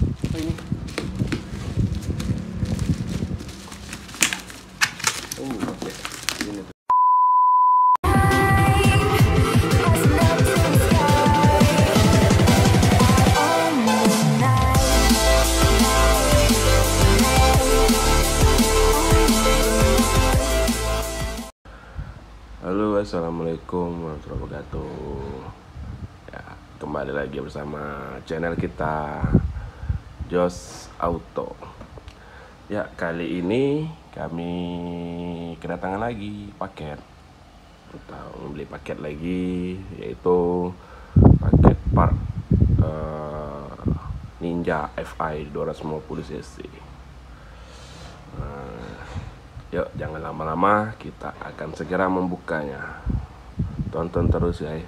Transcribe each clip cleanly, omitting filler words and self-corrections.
Apa ini? Oke. Ini tuh. Halo, assalamualaikum warahmatullahi wabarakatuh. Ya, kembali lagi bersama channel kita Jos Auto. Ya, kali ini kami kedatangan lagi paket. Kita membeli paket lagi, yaitu paket part Ninja FI 250cc. Yuk, jangan lama-lama, kita akan segera membukanya. Tonton terus guys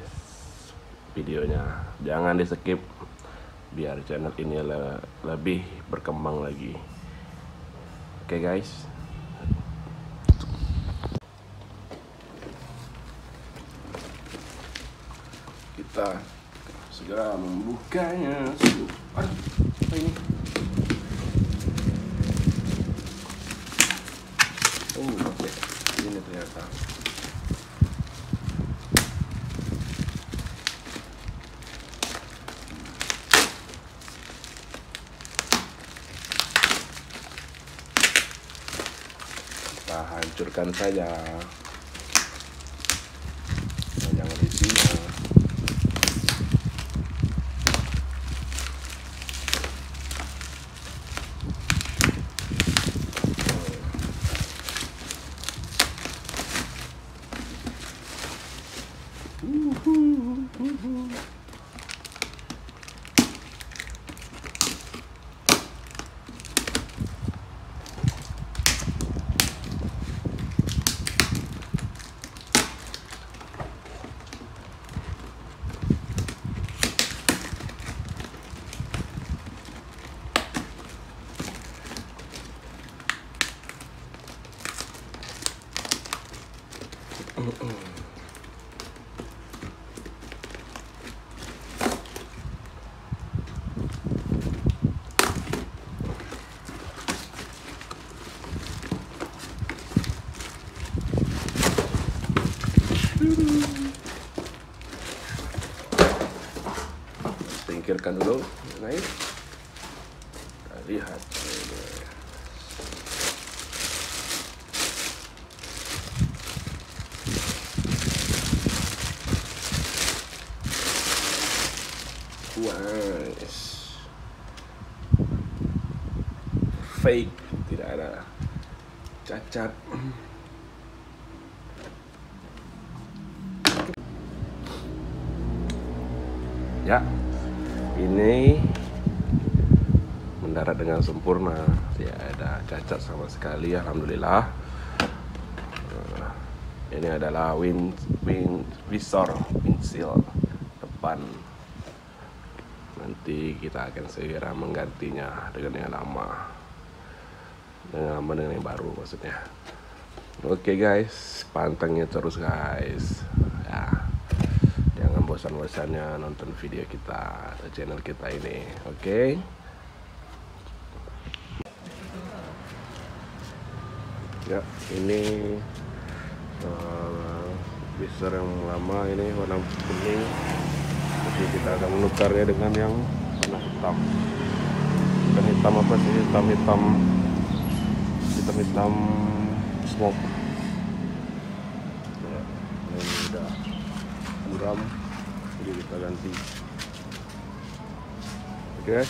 videonya, jangan di skip biar channel ini lebih berkembang lagi. Oke guys, kita segera membukanya. Aduh, apa ini? Oke, ini ternyata. Kita hancurkan saja. Jangan isinya. Singkirkan dulu, naik. Kita lihat. Fake, tidak ada cacat. Ya, ini mendarat dengan sempurna, tidak ada cacat sama sekali, alhamdulillah. Ini adalah Visor, windshield depan. Nanti kita akan segera menggantinya dengan yang lama, dengan yang baru maksudnya. Oke guys, pantengin terus guys ya, jangan bosan-bosannya nonton video kita di channel kita ini. Oke. Ya, ini Visor yang lama, ini warna kuning. Jadi kita akan menukarnya dengan yang warna hitam. Bukan hitam apa sih? Hitam smoke. Ya, ini udah buram, jadi kita ganti. Oke.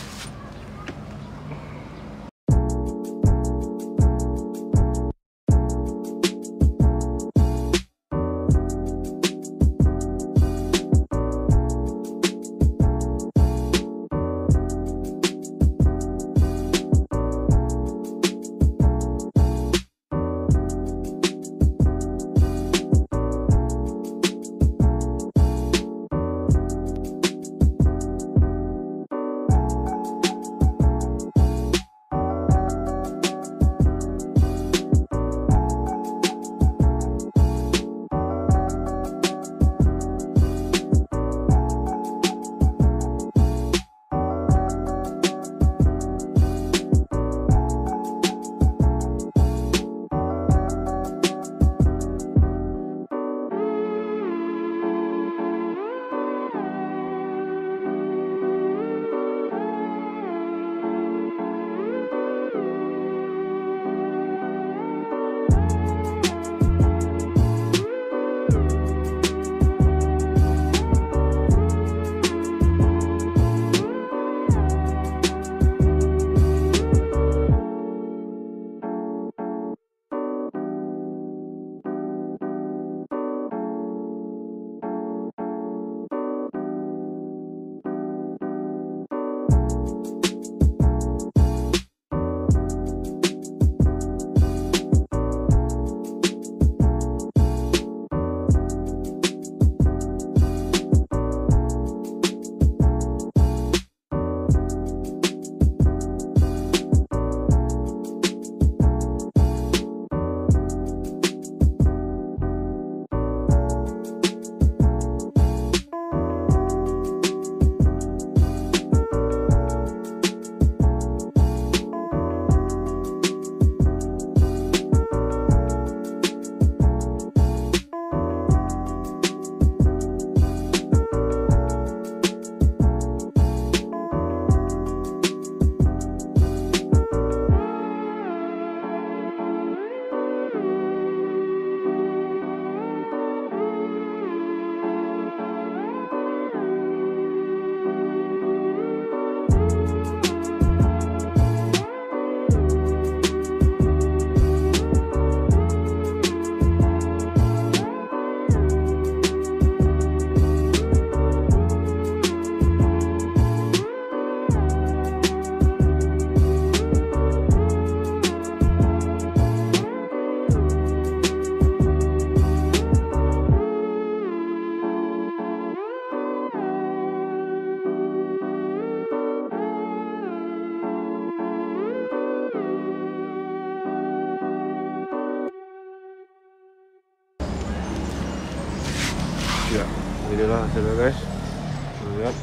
Ya, inilah hasilnya guys. Lihat.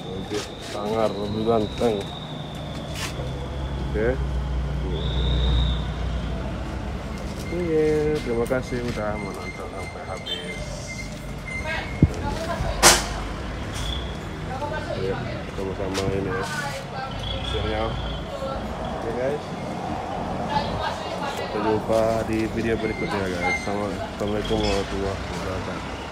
Lebih sangar, lebih ganteng. Oke. Oke, terima kasih udah menonton sampai habis. Ya, sama-sama ini ya. Hasilnya. Oke guys. Sampai jumpa di video berikutnya guys. Assalamualaikum warahmatullahi wabarakatuh.